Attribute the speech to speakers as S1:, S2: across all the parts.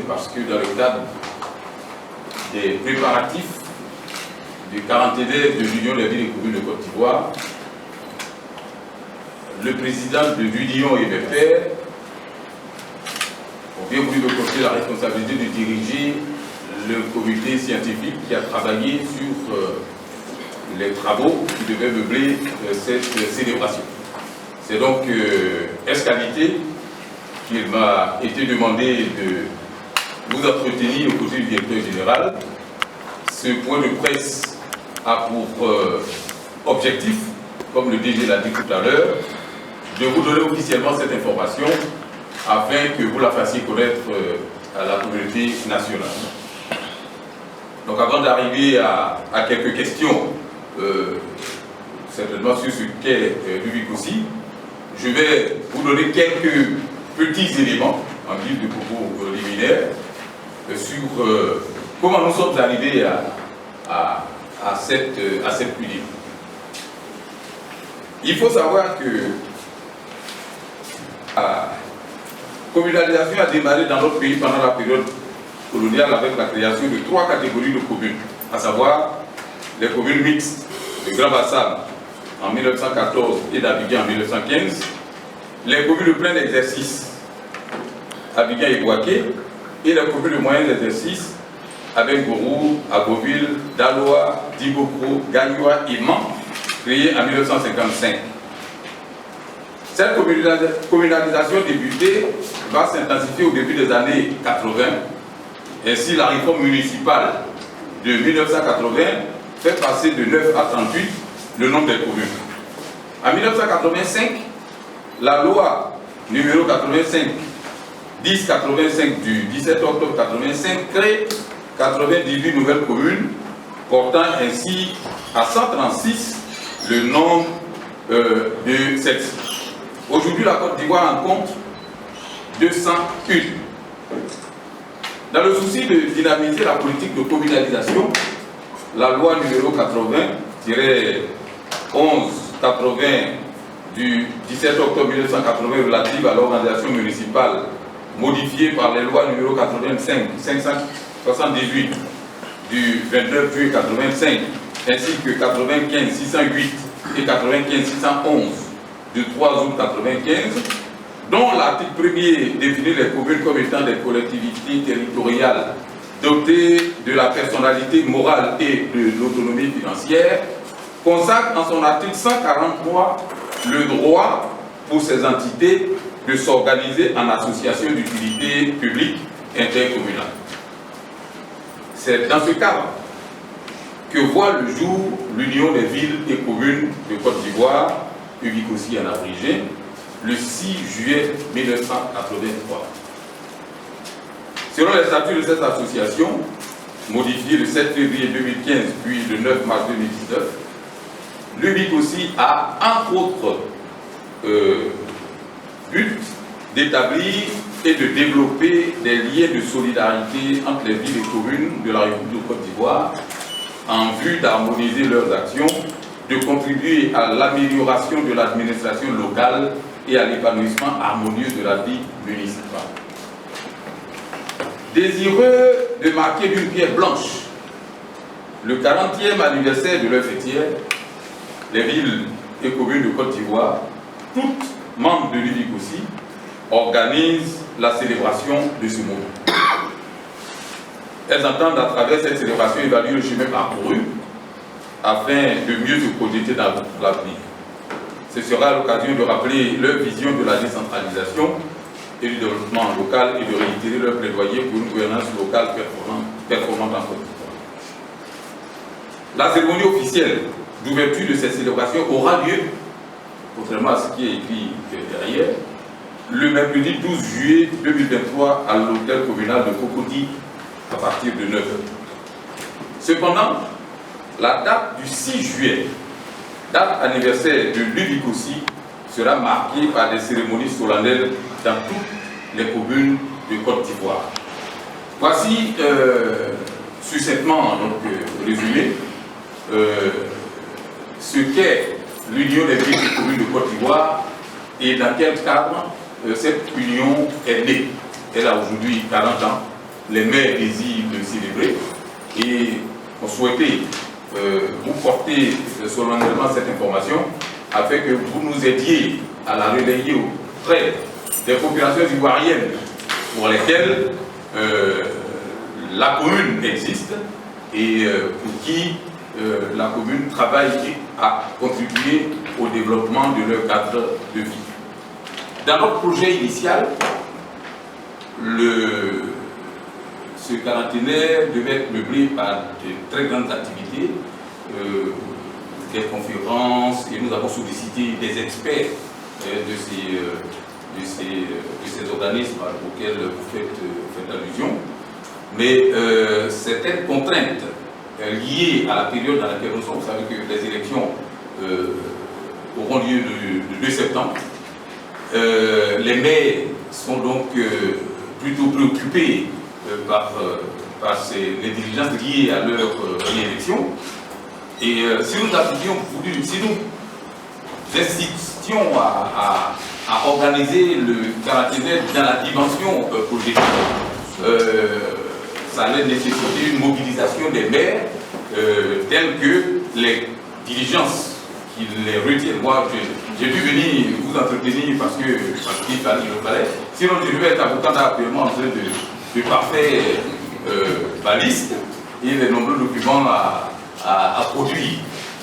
S1: c'est parce que dans le cadre des préparatifs du 41 de l'Union des villes et communes de Côte d'Ivoire, le président de l'Union et mes pairs ont bien voulu me confier la responsabilité de diriger le comité scientifique qui a travaillé sur les travaux qui devaient meubler cette célébration. C'est donc escalité qu'il m'a été demandé de vous entretenir aux côtés du directeur général. Ce point de presse a pour objectif, comme le DG l'a dit tout à l'heure, de vous donner officiellement cette information afin que vous la fassiez connaître à la communauté nationale. Donc avant d'arriver à quelques questions, certainement sur ce qu'est l'UBIC-OSI, je vais vous donner quelques petits éléments en guise de propos liminaires sur comment nous sommes arrivés à cette union. Il faut savoir que la communalisation a démarré dans notre pays pendant la période coloniale avec la création de 3 catégories de communes, à savoir les communes mixtes de Grand Bassam en 1914 et d'Abidjan en 1915, les communes de plein exercice, Abidjan et Bouaké, et les communes de moyen exercice, avec Gourou, Agoville, Daloa, Dibokro, Gagnoua et Man, créées en 1955. Cette communalisation débutée va s'intensifier au début des années 80. Ainsi, la réforme municipale de 1980 fait passer de 9 à 38 le nombre des communes. En 1985, la loi numéro 85-1085 du 17 octobre 85 crée 98 nouvelles communes, portant ainsi à 136 le nombre de celles-ci. Aujourd'hui, la Côte d'Ivoire en compte 201. Dans le souci de dynamiser la politique de communalisation, la loi numéro 80-1180 du 17 octobre 1980 relative à l'organisation municipale, modifiée par les lois numéro 85-578 du 29 juillet 85, ainsi que 95-608 et 95-611 du 3 août 95, dont l'article 1er définit les communes comme étant des collectivités territoriales dotées de la personnalité morale et de l'autonomie financière, consacre en son article 143 le droit pour ces entités de s'organiser en association d'utilité publique intercommunale. C'est dans ce cadre que voit le jour l'Union des villes et communes de Côte d'Ivoire, UBIC-OSI en abrégé, le 6 juillet 1983. Selon les statuts de cette association, modifiés le 7 février 2015 puis le 9 mars 2019, l'UBIC-OSI a entre autres but d'établir et de développer des liens de solidarité entre les villes et communes de la République de Côte d'Ivoire en vue d'harmoniser leurs actions, de contribuer à l'amélioration de l'administration locale et à l'épanouissement harmonieux de la vie municipale. Désireux de marquer d'une pierre blanche le 40e anniversaire de leur fêtière, les villes et communes de Côte d'Ivoire, toutes membres de l'UBIC-OSI, organisent la célébration de ce moment. Elles entendent à travers cette célébration évaluer le chemin parcouru afin de mieux se projeter dans l'avenir. Ce sera l'occasion de rappeler leur vision de la décentralisation et du développement local et de réitérer leur plaidoyer pour une gouvernance locale performante en Côte d'Ivoire. La cérémonie officielle d'ouverture de cette célébration aura lieu, contrairement à ce qui est écrit derrière, le mercredi 12 juillet 2023 à l'hôtel communal de Cocody à partir de 9h. Cependant, la date du 6 juillet, date anniversaire de l'UBIC-OSI, sera marquée par des cérémonies solennelles dans toutes les communes de Côte d'Ivoire. Voici succinctement résumé ce qu'est l'Union des villes et communes de Côte d'Ivoire et dans quel cadre cette union est née. Elle a aujourd'hui 40 ans les maires désirent le célébrer et on souhaitait vous porter solennellement cette information afin que vous nous aidiez à la relayer auprès des populations ivoiriennes pour lesquelles la commune existe et pour qui la commune travaille à contribuer au développement de leur cadre de vie. Dans notre projet initial, ce quarantenaire devait être meublé par de très grandes activités, des conférences, et nous avons sollicité des experts de ces organismes auxquels vous faites allusion. Mais certaines contraintes liées à la période dans laquelle nous sommes, vous savez que les élections auront lieu le 2 septembre. Les maires sont donc plutôt préoccupés par les diligences liées à leur réélection. Et si nous insistions à organiser le quarantenaire dans la dimension politique, ça allait nécessiter une mobilisation des maires telle que les diligences qui les retiennent. Moi, j'ai dû venir vous entretenir parce qu'il fallait. Sinon, je devais être avocat actuellement en train de parfaire baliste et les nombreux documents à produire.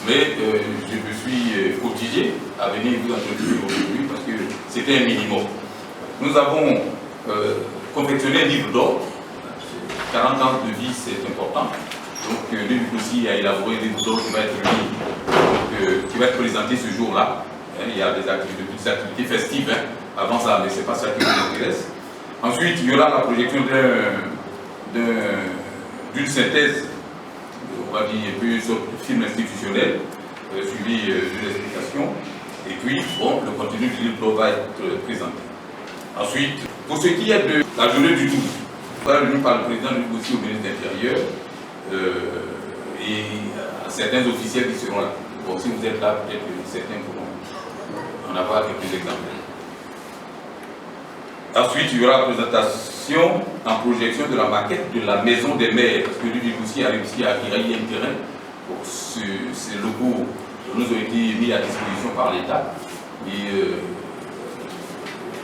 S1: Mais je me suis obligé à venir vous entretenir aujourd'hui parce que c'était un minimum. Nous avons confectionné un livre d'ordre. 40 ans de vie, c'est important. Donc, lui aussi a élaboré des livres d'ordre qui va être présenté ce jour-là. Il y a des activités festives avant ça, mais ce n'est pas ça qui nous intéresse. Ensuite, il y aura la projection d'une synthèse, on va dire un peu une sorte de film institutionnel, suivi d'une explication. Et puis, bon, le contenu du livre va être présenté. Ensuite, pour ce qui est de la journée du 12, venu par le président du aussi au ministre de l'Intérieur et à certains officiels qui seront là. Bon, si vous êtes là, peut-être que certains pourront en avoir quelques exemples. Ensuite, il y aura la présentation en projection de la maquette de la maison des maires, parce que lui aussi a réussi à acquérir un terrain. Bon, ces locaux nous ont été mis à disposition par l'État. Et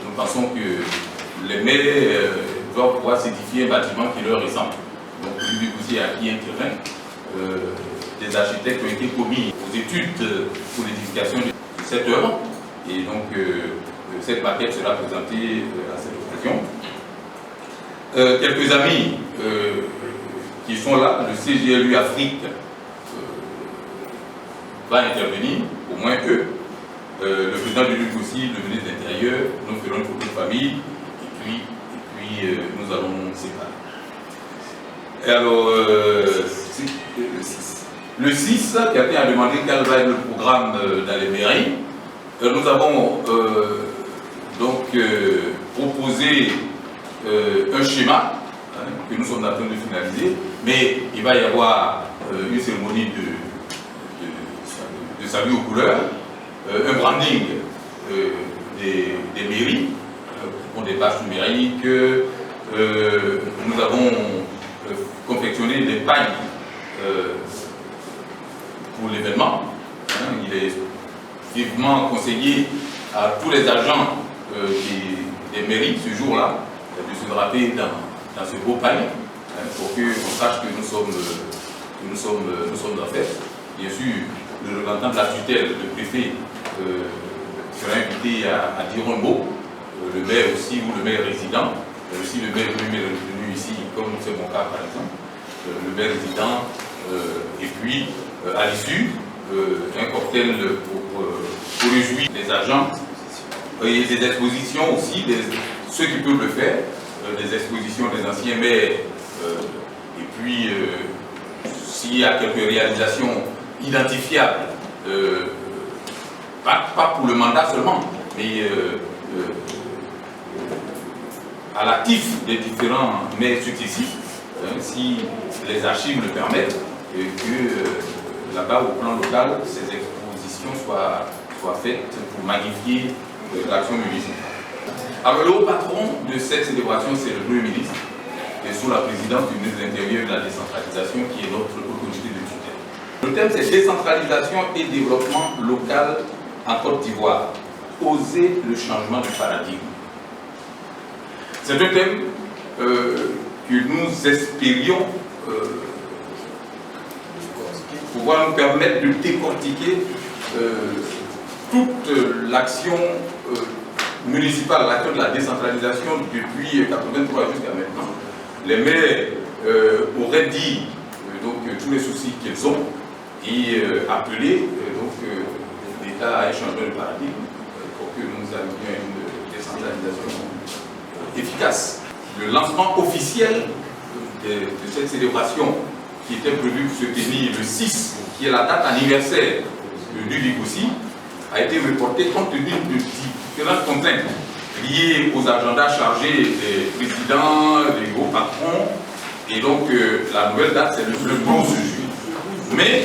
S1: nous pensons que les maires doivent pouvoir s'édifier un bâtiment qui leur ressemble. Donc lui aussi a acquis un terrain. Des architectes ont été commis aux études pour l'édification de cette œuvre. Et donc cette maquette sera présentée à cette occasion. Quelques amis qui sont là, le CGLU Afrique va intervenir, au moins eux. Le président du LUC aussi, le ministre de l'Intérieur, nous ferons une photo de famille, et puis nous allons séparer. Et alors, le 6, quelqu'un a demandé quel va être le programme dans les mairies. Nous avons donc proposé un schéma que nous sommes en train de finaliser, mais il va y avoir une cérémonie de salut aux couleurs, un branding des mairies pour des pages numériques. Nous avons confectionné des pagnes pour l'événement. Il est vivement conseillé à tous les agents des mairies ce jour-là de se draper dans ce beau pagne pour qu'on sache que nous sommes en fête. Bien sûr, le représentant de la tutelle, le préfet, sera invité à dire un mot, le maire aussi ou le maire résident, aussi le maire venu ici, comme c'est mon cas par exemple, le maire résident, et puis à l'issue, un cocktail pour réjouir les agents, et des expositions aussi, ceux qui peuvent le faire, des expositions des anciens maires, et puis s'il y a quelques réalisations identifiables, pas pour le mandat seulement, mais à l'actif des différents maires successifs, si les archives le permettent, et que là-bas, au plan local, ces expositions soient faites pour magnifier l'action municipale. Alors, le haut patron de cette célébration, c'est le Premier ministre, et sous la présidence du ministre de l'Intérieur et de la décentralisation, qui est notre autorité de tutelle. Le thème, c'est décentralisation et développement local en Côte d'Ivoire. Oser le changement de paradigme. C'est un thème que nous espérions pouvoir nous permettre de décortiquer toute l'action municipale, l'action de la décentralisation depuis 1983 jusqu'à maintenant. Les maires auraient dit tous les soucis qu'ils ont et appelé l'État à un changement de paradigme pour que nous arrivions à une décentralisation efficace. Le lancement officiel de cette célébration qui était prévu pour se tenir le 6, qui est la date anniversaire du Bikossi, a été reporté compte tenu de différentes contraintes liées aux agendas chargés des présidents, des gros patrons, et donc la nouvelle date c'est le 12 juillet. Mais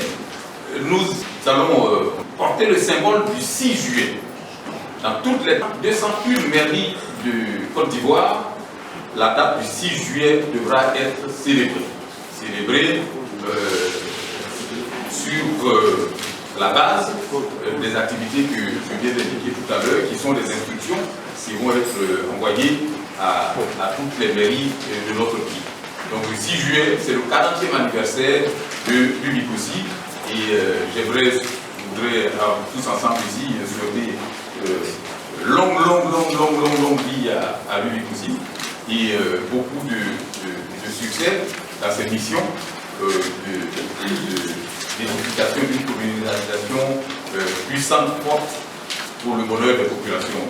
S1: nous allons porter le symbole du 6 juillet. Dans toutes les 201 mairies de Côte d'Ivoire, la date du 6 juillet devra être célébrée. Célébrée sur la base des activités que je viens d'indiquer tout à l'heure, qui sont des instructions qui vont être envoyées à toutes les mairies de notre pays. Donc le 6 juillet, c'est le 40e anniversaire du Bikossi et je voudrais tous ensemble ici souhaiter longue vie à Bikossi et beaucoup de succès dans cette mission d'édification d'une communalisation puissante, forte pour le bonheur des populations.